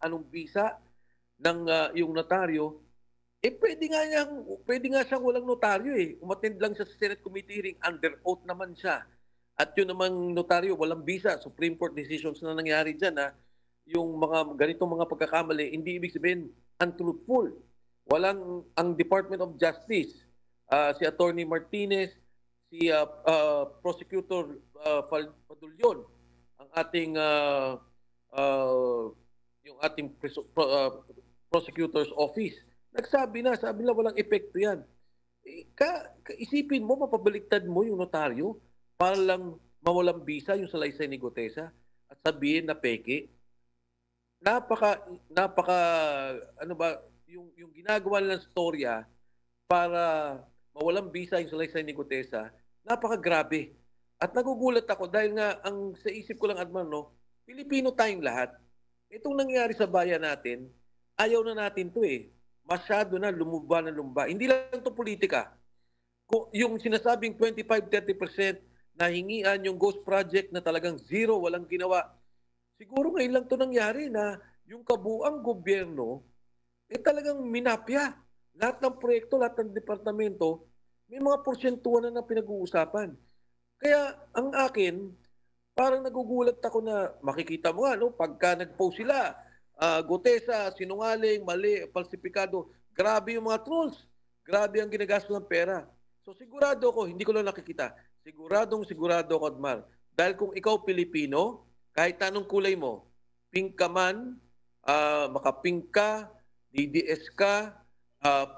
anong bisa ng yung notaryo, pwede nga siyang walang notaryo eh. Umattend lang siya sa Senate committee hearing, under oath naman siya. At yun namang notaryo, walang bisa. Supreme Court decisions na nangyari dyan na yung mga ganitong mga pagkakamali, hindi ibig sabihin untruthful. Ang Department of Justice, si Attorney Martinez, si Prosecutor Padulyon, ang ating yung ating prosecutor's office, nagsabi na, sabi nila walang epekto yan. Isipin mo, mapabaliktad mo yung notaryo para lang mawalang bisa yung salaysay ni Gutesa at sabihin na peke. Napaka ano ba yung ginagawa nilang storya para mawalang bisa yung salaysay ni Gutesa, napakagrabe. At nagugulat ako dahil nga ang sa isip ko lang, Adman, no, Pilipino tayong lahat. Itong nangyari sa bayan natin, ayaw na natin to eh. Masyado na lumumba na lumba. Hindi lang to politika. Yung sinasabing 25-30% na hingian yung ghost project na talagang zero, walang ginawa. Siguro ngayon lang to nangyari na yung kabuang gobyerno talagang minapya. Lahat ng proyekto, lahat ng departamento, may mga porsentuhan na pinag-uusapan. Kaya ang akin, parang nagugulat ako na makikita mo nga, no, pagka nag-post sila, Gutesa, sinungaling, mali, falsifikado, grabe yung mga trolls. Grabe ang ginagastos ng pera. So sigurado ko, hindi ko lang nakikita, sigurado ako, Admar. Dahil kung ikaw Pilipino, kahit anong kulay mo, pink ka man, makapink ka, DDS ka,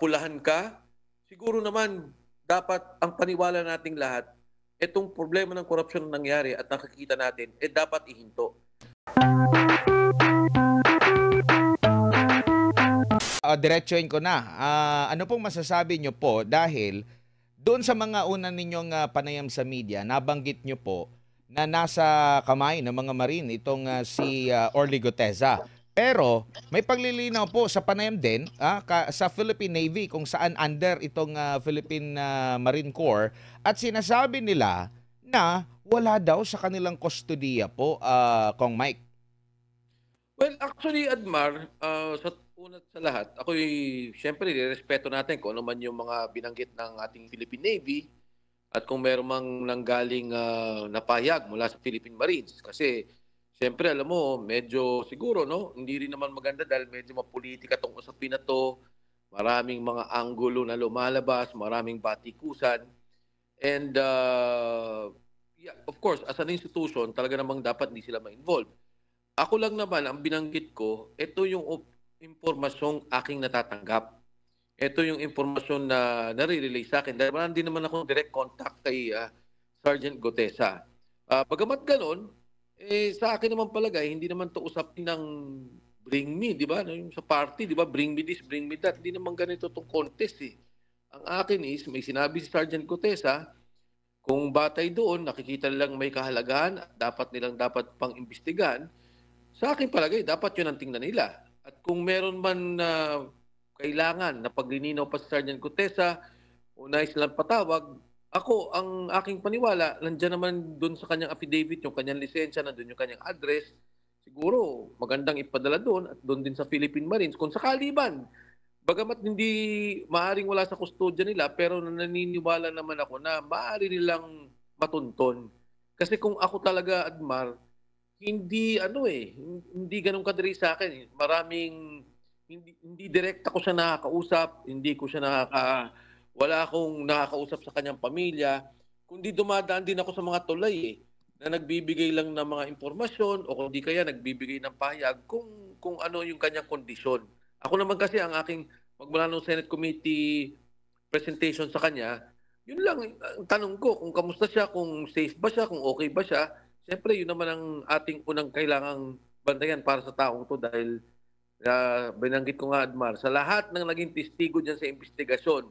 pulahan ka, siguro naman dapat ang paniwala nating lahat, itong problema ng korupsyon na nangyari at nakikita natin, dapat ihinto. Diretsuhin ko na. Ano pong masasabi nyo po dahil doon sa mga una ninyong panayam sa media, nabanggit nyo po na nasa kamay ng mga Marine itong si Orly Gutesa. Pero may paglilinaw po sa panayam din sa Philippine Navy kung saan under itong Philippine Marine Corps at sinasabi nila na wala daw sa kanilang kustodiya po, Kong Mike. Well, actually, Admar, sa unat sa lahat, ako'y siyempre nirespeto natin kung ano man yung mga binanggit ng ating Philippine Navy at kung meron mang nanggaling na pahayag mula sa Philippine Marines. Kasi siyempre, alam mo, medyo siguro, no, hindi rin naman maganda dahil medyo mapolitika tong usapin na to. Maraming mga anggulo na lumalabas, maraming batikusan. And yeah, of course, as an institution, talaga namang dapat hindi sila ma-involve. Ako lang naman, ang binanggit ko, ito yung impormasyong aking natatanggap. Ito yung impormasyon na nare-relay sa akin. Dahil hindi naman ako direct contact kay Sergeant Gutesa. Pagamat ganon, sa akin naman palagay, hindi naman to usapin ng bring me, di ba? Yung sa party, di ba? Bring me this, bring me that. Hindi naman ganito itong contest eh. Ang akin is, may sinabi si Sergeant Gutesa, kung batay doon, nakikita nilang may kahalagahan at dapat pang imbestigahan, sa akin palagay, dapat yun ang tingnan nila. At kung meron man kailangan na paglilinaw pa sa Sergeant Gutesa o nais lang patawag, ako, ang aking paniwala, nandiyan naman doon sa kanyang affidavit, yung kanyang lisensya, nandun yung kanyang address, siguro magandang ipadala doon at doon din sa Philippine Marines. Kung sakali man, bagamat hindi maaring wala sa kustodya nila, pero naniniwala naman ako na maaari nilang matunton. Kasi kung ako talaga, Admar, hindi ganun kadali sa akin. Maraming hindi direct ako siya nakakausap, hindi ko siya wala akong nakakausap sa kanyang pamilya, kundi dumadaan din ako sa mga tulay na nagbibigay lang ng mga impormasyon o kundi kaya nagbibigay ng pahayag kung ano yung kanyang kondisyon. Ako naman kasi ang aking magmula ng Senate Committee presentation sa kanya, yun lang ang tanong ko, kung kamusta siya, kung safe ba siya, kung okay ba siya. Siyempre, yun naman ang ating unang kailangang bantayan para sa taong to dahil binanggit ko nga, Admar, sa lahat ng naging testigo dyan sa investigasyon,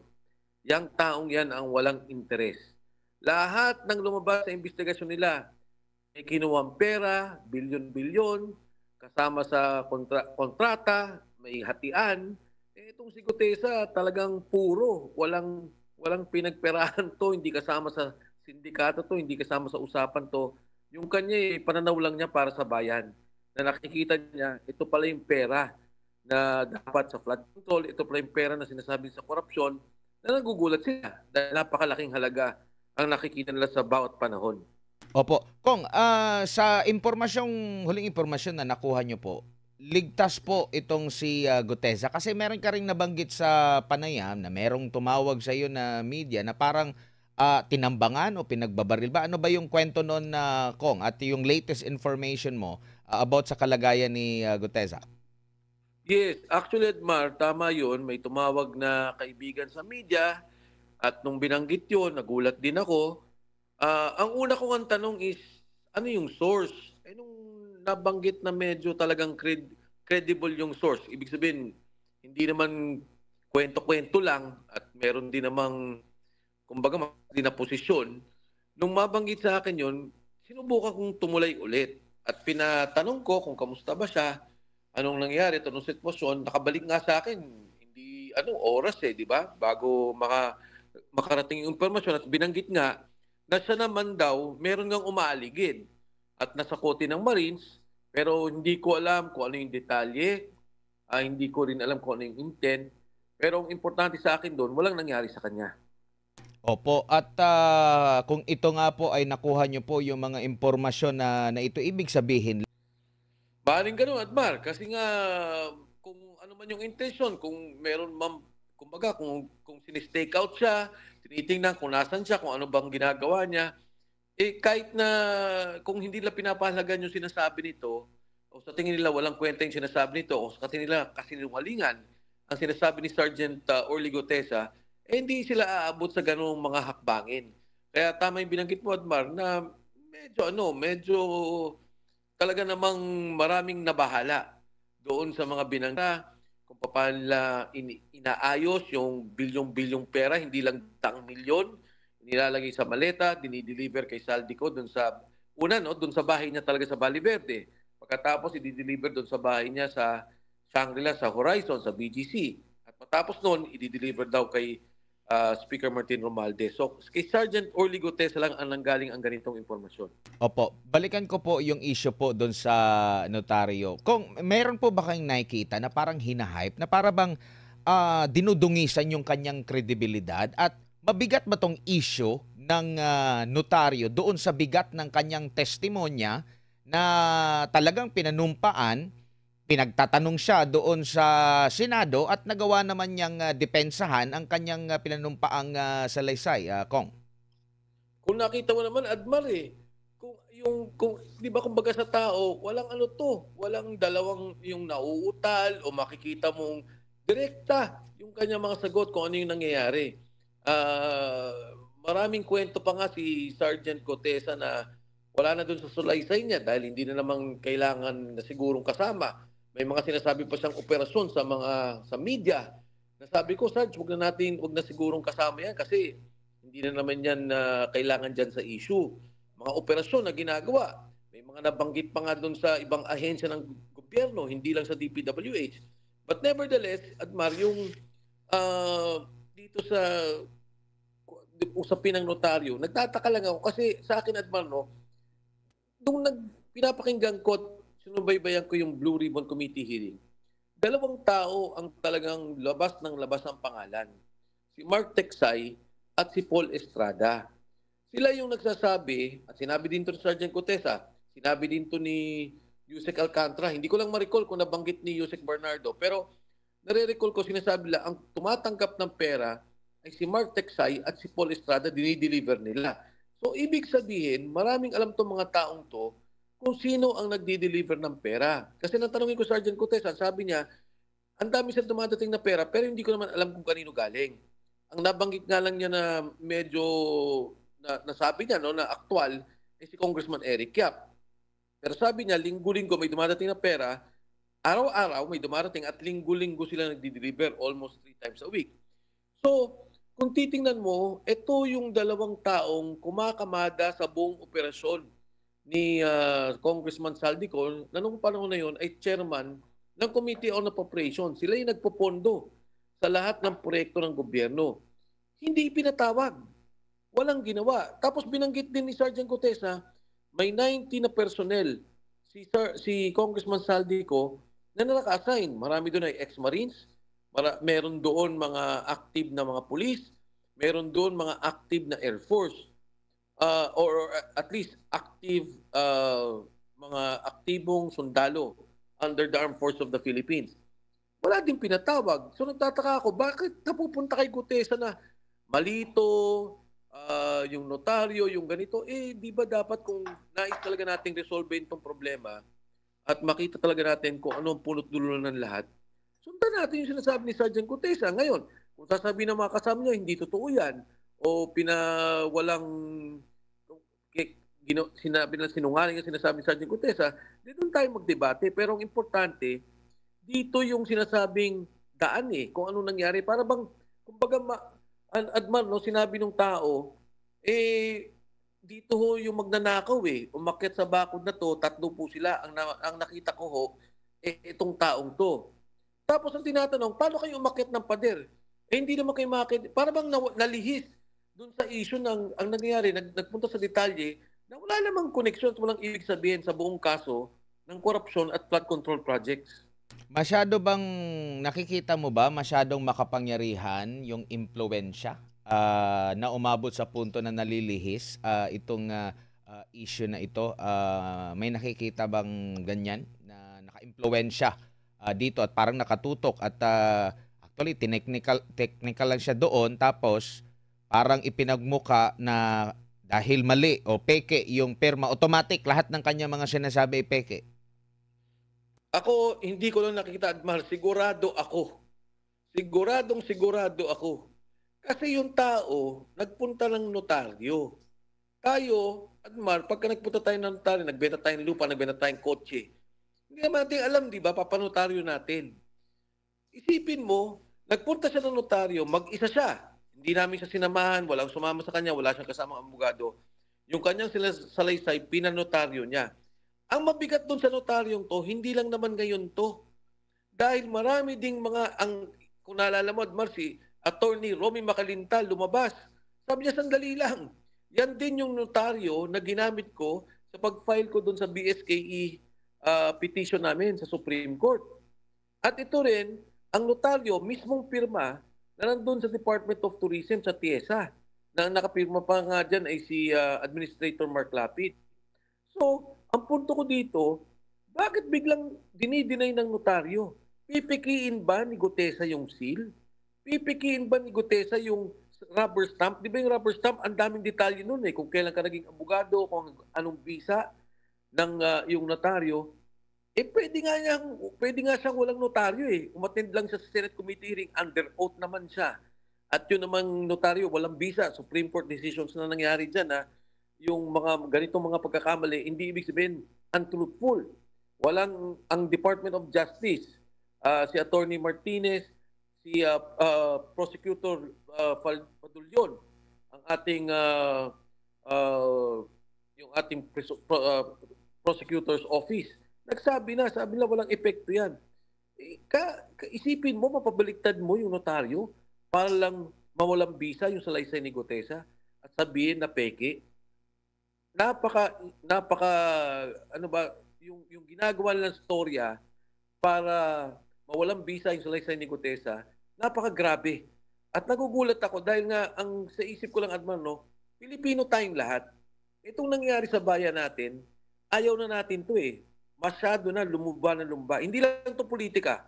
yang taong yan ang walang interes. Lahat ng lumabas sa investigasyon nila, may kinuwang pera, bilyon-bilyon, kasama sa kontrata, may hatian. Itong si Gutesa talagang puro, walang pinagperahan to, hindi kasama sa sindikato to, hindi kasama sa usapan to. Yung kanya, pananaw lang niya para sa bayan. na nakikita niya, ito pala yung pera na dapat sa flood control, ito pala yung pera na sinasabi sa korupsyon, na nagugulat sila dahil napakalaking halaga ang nakikita nila sa bawat panahon. Opo. Kong, sa huling impormasyon na nakuha nyo po, ligtas po itong si Gutesa kasi meron ka ring nabanggit sa panayam na merong tumawag sa iyo na media na parang tinambangan o pinagbabaril ba? Ano ba yung kwento noon na Kong at yung latest information mo about sa kalagayan ni Gutesa? Yes, actually, Edmar, tama yun. May tumawag na kaibigan sa media at nung binanggit yun, nagulat din ako. Ang una kong ang tanong is, ano yung source? Eh, nung nabanggit na medyo talagang credible yung source, ibig sabihin, hindi naman kwento-kwento lang at meron din namang, kumbaga, din na posisyon. Nung mabanggit sa akin yun, sinubukan kong tumulay ulit at pinatanong ko kung kamusta ba siya, anong nangyari, anong sitwasyon, nakabalik nga sa akin, hindi, oras di ba? Bago makarating yung impormasyon at binanggit nga na siya naman daw, meron ngang umaaligid at nasa kote ng Marines, pero hindi ko alam kung ano yung detalye, hindi ko rin alam kung ano yung intent, pero ang importante sa akin doon, walang nangyari sa kanya. Opo, at kung ito nga po ay nakuha nyo po yung mga impormasyon na ito, ibig sabihin. Maaaring ganun, Admar, kasi nga kung ano man yung intention, kung meron kumbaga kung sinistake out siya, tinitingnan kung nasan siya, kung ano bang ginagawa niya, kahit na kung hindi nila pinapahalagan yung sinasabi nito, o sa tingin nila walang kwenta yung sinasabi nito, o sa tingin nila kasinungalingan ang sinasabi ni Sergeant Orly Gutesa, hindi sila aabot sa ganung mga hakbangin. Kaya tama yung binanggit mo, Admar, na medyo talaga namang maraming nabahala doon sa mga binangga kung paano nila inaayos yung bilyong-bilyong pera, hindi lang taang milyon, nilalagay sa maleta, dinideliver kay Saldico doon sa doon sa bahay niya talaga sa Valle Verde. Pagkatapos i-deliver doon sa bahay niya sa Shangri-La, sa Horizon, sa BGC. At matapos noon, i-deliver daw kay Speaker Martin Romualdez. So, kay Sergeant Orly Gutesa lang ang nanggaling ang ganitong impormasyon. Opo, balikan ko po yung issue po doon sa notaryo. Kung meron po ba kayong nakikita na parang hinahype, na para bang dinudungisan yung kanyang kredibilidad at mabigat ba tong issue ng notaryo doon sa bigat ng kanyang testimonya na talagang pinanumpaan, pinagtatanong siya doon sa Senado at nagawa naman niyang depensahan ang kanyang pinanumpaang salaysay, Kong? Kung nakita mo naman, Admar kung di ba kumbaga sa tao, walang walang dalawang yung nauutal o makikita mong direkta yung kanyang mga sagot kung ano yung nangyayari. Maraming kwento pa nga si Sergeant Gutesa na wala na doon sa sulaysay niya dahil hindi na naman kailangan na sigurong kasama. May mga sinasabi pa siyang operasyon sa media. Nasabi ko, Sarge, wag na sigurong kasama yan kasi hindi na naman yan kailangan dyan sa issue. Mga operasyon na ginagawa. May mga nabanggit pa nga doon sa ibang ahensya ng gobyerno, hindi lang sa DPWH. But nevertheless, Admar, yung dito sa usapin ng notaryo, nagtataka lang ako kasi sa akin, Admar, nung pinapakinggan ko, sinubaybayan ko yung Blue Ribbon Committee hearing, dalawang tao ang talagang labas ng labas ang pangalan. Si Mark Teksay at si Paul Estrada. Sila yung nagsasabi, at sinabi din to ni Sergeant Gutesa, sinabi din to ni Yusek Alcantara, hindi ko lang ma-recall kung nabanggit ni Yusek Bernardo, pero nare-recall ko sinasabi nila, ang tumatanggap ng pera ay si Mark Teksay at si Paul Estrada, dinideliver nila. So, ibig sabihin, maraming alam tong mga taong to kung sino ang nagdi-deliver ng pera. Kasi natanongin ko Sergeant Gutesa, sabi niya, ang dami sa dumadating na pera, pero hindi ko naman alam kung kanino galing. Ang nabanggit nga lang niya na medyo nasabi niya na aktual ay si Congressman Eric Yap. Pero sabi niya, linggo-linggo may dumadating na pera, araw-araw may dumarating at linggo-linggo sila nagdi-deliver almost 3 times a week. So, kung titingnan mo, ito yung dalawang taong kumakamada sa buong operasyon ni Congressman Saldico na nung panahon na yun ay chairman ng Committee on Appropriations. Sila yung nagpopondo sa lahat ng proyekto ng gobyerno. Hindi pinatawag. Walang ginawa. Tapos binanggit din ni Sergeant Gutesa, may 90 na personnel si Congressman Saldico na naka-assign. Marami doon ay ex-Marines, meron doon mga active na mga police, meron doon mga active na Air Force, or at least active mga aktibong sundalo under the Armed Forces of the Philippines. Wala din pinatawag. So nagtataka ako, bakit napupunta kay Gutesa na malito, yung notaryo, yung ganito? Di ba dapat kung nais talaga nating resolve itong problema at makita talaga natin kung ano ang punot dulo ng lahat, sundan natin yung sinasabi ni Sergeant Gutesa. Ngayon, kung sasabihin ng mga kasama niya, hindi totoo yan, o pinawalang sinabi ng sinungaling ang sinasabi ni Sergeant Gutesa, di doon tayo magdebate. Pero ang importante, dito yung sinasabing daan kung ano nangyari. Para bang, kumbaga, Admar, no, sinabi ng tao, dito ho yung magnanakaw umakyat sa bakod na to, 3 po sila. Ang nakita ko ho, itong taong to. Tapos ang tinatanong, paano kayo umakyat ng pader? Hindi naman kayo makakit. Para bang nalihis dun sa issue ng ang nangyayari, nagpunta sa detalye, na wala namang connection at walang ibig sabihin sa buong kaso ng korupsyon at flood control projects. Masyado bang nakikita mo ba masyadong makapangyarihan yung impluwensya na umabot sa punto na nalilihis itong issue na ito? May nakikita bang ganyan na nakaimpluwensya dito at parang nakatutok at actually technical lang siya doon, tapos parang ipinagmuka na dahil mali o peke yung pirma, automatic lahat ng kanya mga sinasabi ay peke? Ako, hindi ko lang nakikita, Admar. Sigurado ako. Sigurado ako. Kasi yung tao, nagpunta ng notaryo. Tayo, Admar, pagka nagpunta tayo ng notaryo, nagbenta tayong lupa, nagbenta tayong kotse, hindi naman natin alam, di ba, papanotaryo natin. Isipin mo, nagpunta siya ng notaryo, mag-isa siya. Hindi namin siya sinamahan, walang sumama sa kanya, wala siyang kasamang abogado. Yung kanyang salaysay, pinanotaryo niya. Ang mabigat doon sa notaryong to, hindi lang naman ngayon to. Dahil marami ding kung naalala mo, Admar, si Attorney Romy Macalintal lumabas. Sabi niya, sandali lang. Yan din yung notaryo na ginamit ko sa pag-file ko doon sa BSKE petition namin sa Supreme Court. At ito rin, ang notaryo, mismong pirma, na nandun sa Department of Tourism sa TIESA. Na nakapirma pa nga dyan ay si Administrator Mark Lapid. So, ang punto ko dito, bakit biglang dinideny ng notaryo? Pipikiin ba ni Gutesa yung seal? Pipikiin ba ni Gutesa yung rubber stamp? Di ba yung rubber stamp, ang daming detalye nun kung kailan ka naging abogado, kung anong visa ng yung notaryo. Pwede nga siyang walang notaryo Umattend lang siya sa Senate Committee hearing, under oath naman siya. At yun namang notaryo, walang visa. Supreme Court decisions na nangyari dyan yung mga ganitong mga pagkakamali, hindi ibig sabihin untruthful. Ang Department of Justice, si Attorney Martinez, si Prosecutor Padulyon, ang ating yung ating Prosecutor's Office, sabi na walang epekto yan. Isipin mo, mapabaliktad mo yung notaryo para lang mawalang bisa yung salaysay ni Gutesa at sabihin na peke. Ano ba, yung ginagawa ng storya para mawalang bisa yung salaysay ni Gutesa, napakagrabe. At nagugulat ako dahil nga sa isip ko lang, Adman, Pilipino tayong lahat. Itong nangyari sa bayan natin, ayaw na natin to Masyado na lumumba na lumba. Hindi lang to politika.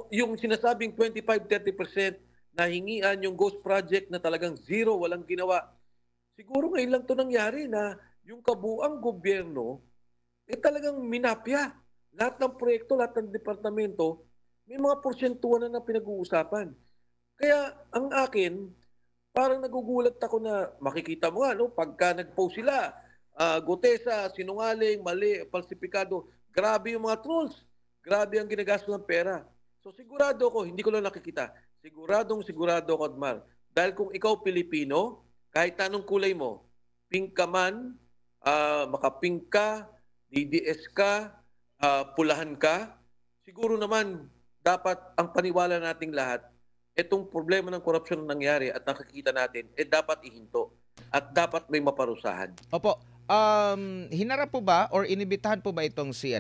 Yung sinasabing 25-30% na hingian yung ghost project na talagang zero, walang ginawa. Siguro ngayon lang to nangyari na yung kabuang gobyerno talagang minapya. Lahat ng proyekto, lahat ng departamento, may mga porsentuhan na pinag-uusapan. Kaya ang akin, parang nagugulat ako na makikita mo nga, pagka nag-post sila, Gutesa, sinungaling, mali, falsipikado, grabe yung mga trolls. Grabe ang ginagastos ng pera. So sigurado ako, hindi ko lang nakikita, sigurado ako, Admar. Dahil kung ikaw Pilipino, kahit anong kulay mo, pink ka man, makapink ka, DDS ka, pulahan ka, siguro naman dapat ang paniwala nating lahat, itong problema ng korupsyon na nangyari at nakikita natin, dapat ihinto at dapat may maparusahan. Opo. Hinarap po ba or inibitahan po ba itong si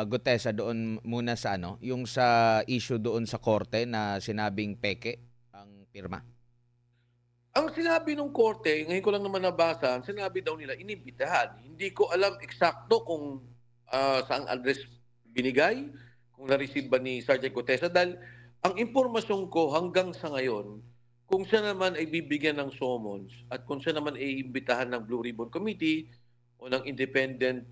Gutesa doon muna sa yung sa issue doon sa korte na sinabing peke ang pirma? Ang sinabi nung korte, ngayon ko lang naman nabasa, ang sinabi daw nila, inibitahan. Hindi ko alam eksakto kung saang address binigay, kung na-receive ba ni Sergeant Gutesa. Dahil ang impormasyon ko hanggang sa ngayon, kung siya naman ay bibigyan ng summons at kung siya naman ay imbitahan ng Blue Ribbon Committee o ng independent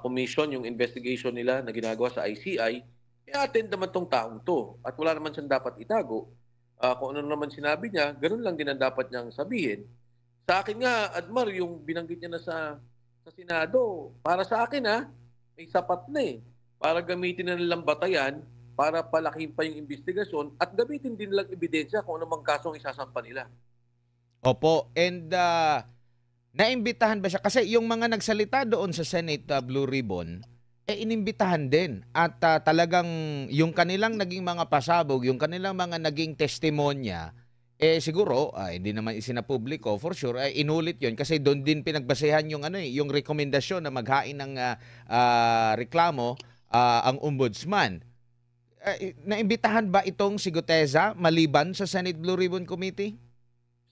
commission, yung investigation nila na ginagawa sa ICI, i-attend naman tong taong to. At wala naman siyang dapat itago. Kung ano naman sinabi niya, ganun lang din ang dapat niyang sabihin. Sa akin nga, Admar, yung binanggit niya na sa Senado, para sa akin may sapat na eh. Para gamitin na nilang batayan, para palakihin pa yung investigasyon, at gamitin din nilang ebidensya kung anumang kasong isasampa nila. Opo, and naimbitahan ba siya? Kasi yung mga nagsalita doon sa Senate Blue Ribbon, inimbitahan din. At talagang yung kanilang naging mga pasabog, yung kanilang mga naging testimonya, siguro, hindi naman isinapubliko, for sure, inulit yon kasi doon din pinagbasehan yung, yung rekomendasyon na maghain ng reklamo ang ombudsman. Naimbitahan ba itong si Gutesa maliban sa Senate Blue Ribbon Committee?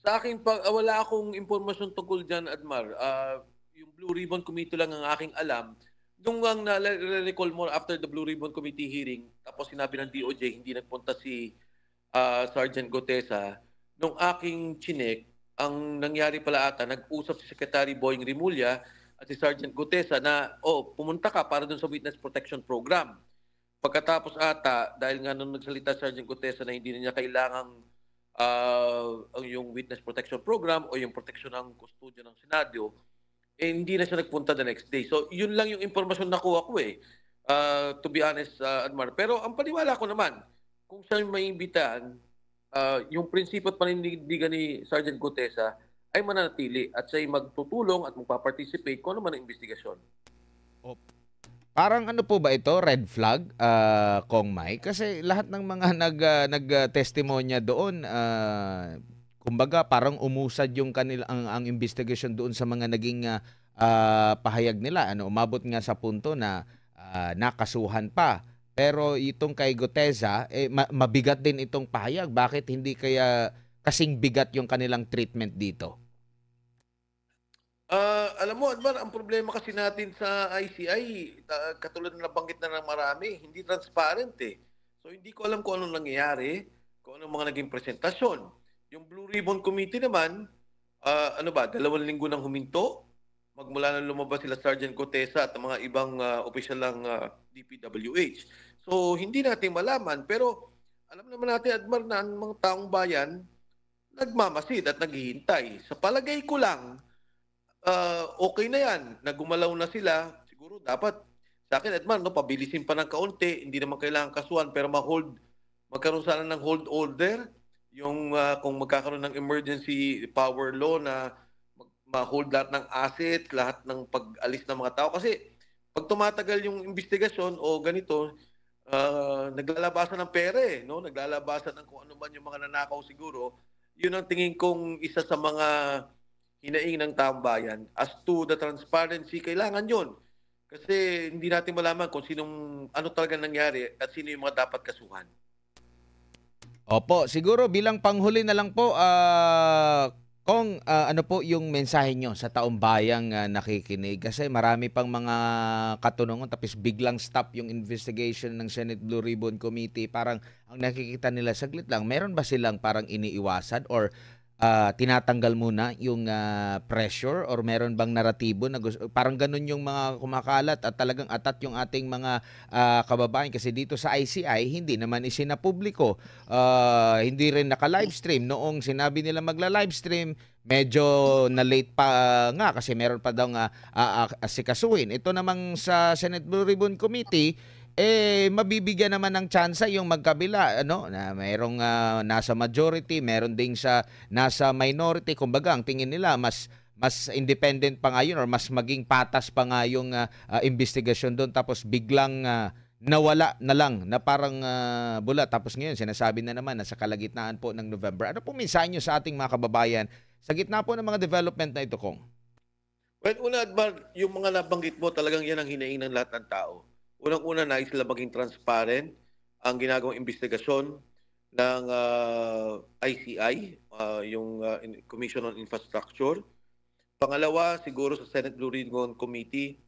Sa akin, wala akong impormasyon tungkol dyan, Admar. Yung Blue Ribbon Committee lang ang aking alam. Nung ang na-recall mo after the Blue Ribbon Committee hearing, tapos sinabi ng DOJ, hindi nagpunta si Sergeant Gutesa, nung aking chinek, ang nangyari pala ata, nag-usap si Secretary Boying Rimulya at si Sergeant Gutesa na, pumunta ka para dun sa Witness Protection Program. Pagkatapos ata, dahil nga nung nagsalita Sergeant Gutesa na hindi na niya kailangang yung Witness Protection Program o yung proteksyon ng kustodya ng Senado, hindi na siya nagpunta the next day. So, yun lang yung impormasyon na nakuha ko to be honest, Admar. Pero ang paniwala ko naman, kung siya may imbitahan, yung prinsipyo at panindigan ni Sergeant Gutesa ay mananatili at siya ay magtutulong at magpa-participate kung ano man ang investigasyon. Parang ano po ba ito, red flag, Kong Mai? Kasi lahat ng mga nag-testimonya doon, kumbaga parang umusad yung ang investigasyon doon sa mga naging pahayag nila. Umabot nga sa punto na nakasuhan pa. Pero itong kay Gutesa, mabigat din itong pahayag. Bakit hindi kaya kasing bigat yung kanilang treatment dito? Alam mo, Admar, ang problema kasi natin sa ICI, katulad na nabanggit na ng marami, hindi transparent eh. So hindi ko alam kung anong nangyayari, kung anong mga naging presentasyon. Yung Blue Ribbon Committee naman, 2 linggo nang huminto, magmula nang lumabas sila Sergeant Gutesa at mga ibang opisyal ng DPWH. So hindi natin malaman, pero alam naman natin, Admar, na ang mga taong bayan nagmamasid at naghihintay. Sa palagay ko lang, okay na yan. Nagumalaw na sila. Siguro dapat, sa akin, Edman, pabilisin pa ng kaunti. Hindi naman kailangan kasuhan, pero magkaroon sana ng hold order. Yung kung magkakaroon ng emergency power law na ma-hold lahat ng asset, lahat ng pag-alis ng mga tao. Kasi pag tumatagal yung investigasyon o ganito, naglalabasan ng pere, no? Naglalabasan ng kung ano man yung mga nanakaw siguro. Yun ang tingin kong isa sa mga hinaing ng taong bayan. As to the transparency, kailangan yon. Kasi hindi natin malaman kung ano talaga nangyari at sino yung mga dapat kasuhan. Opo, siguro bilang panghuli na lang po, Kung ano po yung mensahe nyo sa taong bayang nakikinig? Kasi marami pang mga katanungan tapos biglang stop yung investigation ng Senate Blue Ribbon Committee. Parang ang nakikita nila saglit lang, meron ba silang parang iniiwasan or tinatanggal muna yung pressure or meron bang naratibo na parang ganun yung mga kumakalat at talagang atat yung ating mga kababayan kasi dito sa ICI hindi naman isinapubliko, hindi rin naka-livestream. Noong sinabi nila magla-livestream, medyo na late pa nga kasi meron pa daw asikasuhin. Ito namang sa Senate Blue Ribbon Committee, mabibigyan naman ng tsansa yung magkabila, na mayroong nasa majority, meron ding sa nasa minority. Kumbaga, ang tingin nila mas independent pa nga yun or mas maging patas pa nga yung investigasyon doon. Tapos biglang nawala na lang na parang bula. Tapos ngayon, sinasabi na naman na sa kalagitnaan po ng November. Ano po mensahe nyo sa ating mga kababayan sa gitna po ng mga development na ito, Kong? Well, una, Admar, yung mga nabanggit mo, talagang yan ang hinaing ng lahat ng tao. Unang-una, nais sila maging transparent ang ginagawang investigasyon ng ICI, yung Commission on Infrastructure. Pangalawa, siguro sa Senate Blue Ribbon Committee,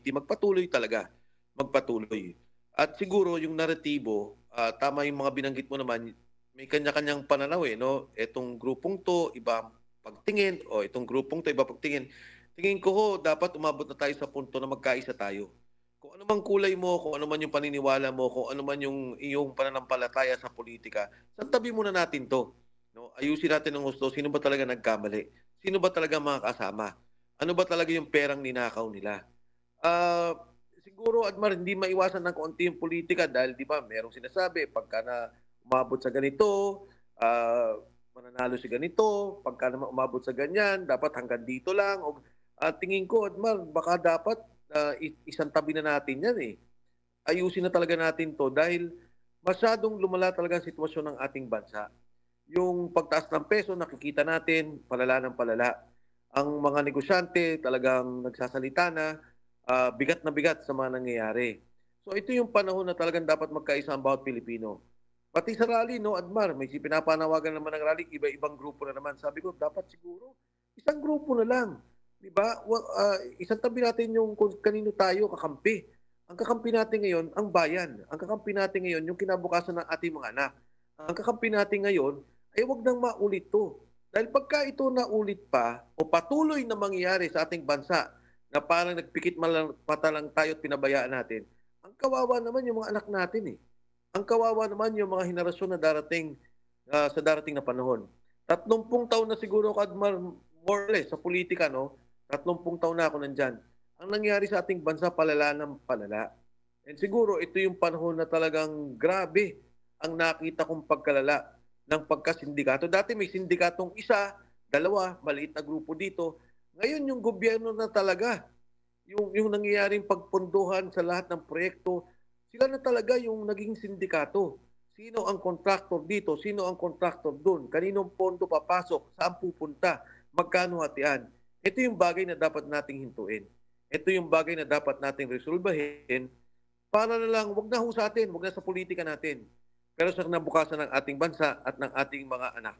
magpatuloy talaga. Magpatuloy. At siguro yung naratibo, tama yung mga binanggit mo naman, may kanya-kanyang pananaw eh, no? Etong grupong to, iba pagtingin, o itong grupong to, iba pagtingin. Tingin ko ho, dapat umabot na tayo sa punto na magkaisa tayo. Kung ano mang kulay mo, kung ano man yung paniniwala mo, kung ano man yung iyong pananampalataya sa politika, santabi muna natin to. No? Ayusin natin ng gusto, sino ba talaga nagkamali? Sino ba talaga mga kasama? Ano ba talaga yung perang ninakaw nila? Ah, siguro Admar, hindi maiwasan ng konti yung politika dahil 'di ba, merong sinasabi pagka na umabot sa ganito, mananalo si ganito, pagka naman umabot sa ganyan, dapat hanggang dito lang o tingin ko Admar, baka dapat isang tabi na natin 'yan eh. Ayusin na talaga natin 'to dahil masyadong lumala talaga ang sitwasyon ng ating bansa. Yung pagtaas ng peso nakikita natin palala ng palala. Ang mga negosyante talagang nagsasalita na bigat sa mga nangyayari. So ito yung panahon na talagang dapat magkaisa ang bawat Pilipino. Pati sa rally, no, Admar, may pinapanawagan naman ng rally, iba-ibang grupo na naman. Sabi ko, dapat siguro, isang grupo na lang. Di ba? Isang tabi natin yung kung kanino tayo kakampi. Ang kakampi natin ngayon, ang bayan. Ang kakampi natin ngayon, yung kinabukasan ng ating mga anak. Ang kakampi natin ngayon, ay wag nang maulit to. Dahil pagka ito naulit pa o patuloy na mangyayari sa ating bansa na parang nagpikit mata lang tayo at pinabayaan natin, ang kawawa naman yung mga anak natin eh. Ang kawawa naman yung mga henerasyon na darating sa darating na panahon. 30 taon na siguro, Kadmar, more or less, sa politika, no? 30 taon na ako nandyan. Ang nangyari sa ating bansa, palala ng palala. And siguro, ito yung panahon na talagang grabe ang nakita kong pagkalala ng pagkasindikato. Dati may sindikatong isa, dalawa, maliit na grupo dito. Ngayon yung gobyerno na talaga, yung nangyayaring pagpunduhan sa lahat ng proyekto, sila na talaga yung naging sindikato. Sino ang contractor dito? Sino ang contractor doon? Kaninong pondo papasok? Saan pupunta? Magkano hatian? Ito yung bagay na dapat nating hintuin. Ito yung bagay na dapat nating resolbahin para na lang, wag na ho sa atin, wag na sa politika natin. Pero sa kinabukasan ng ating bansa at ng ating mga anak.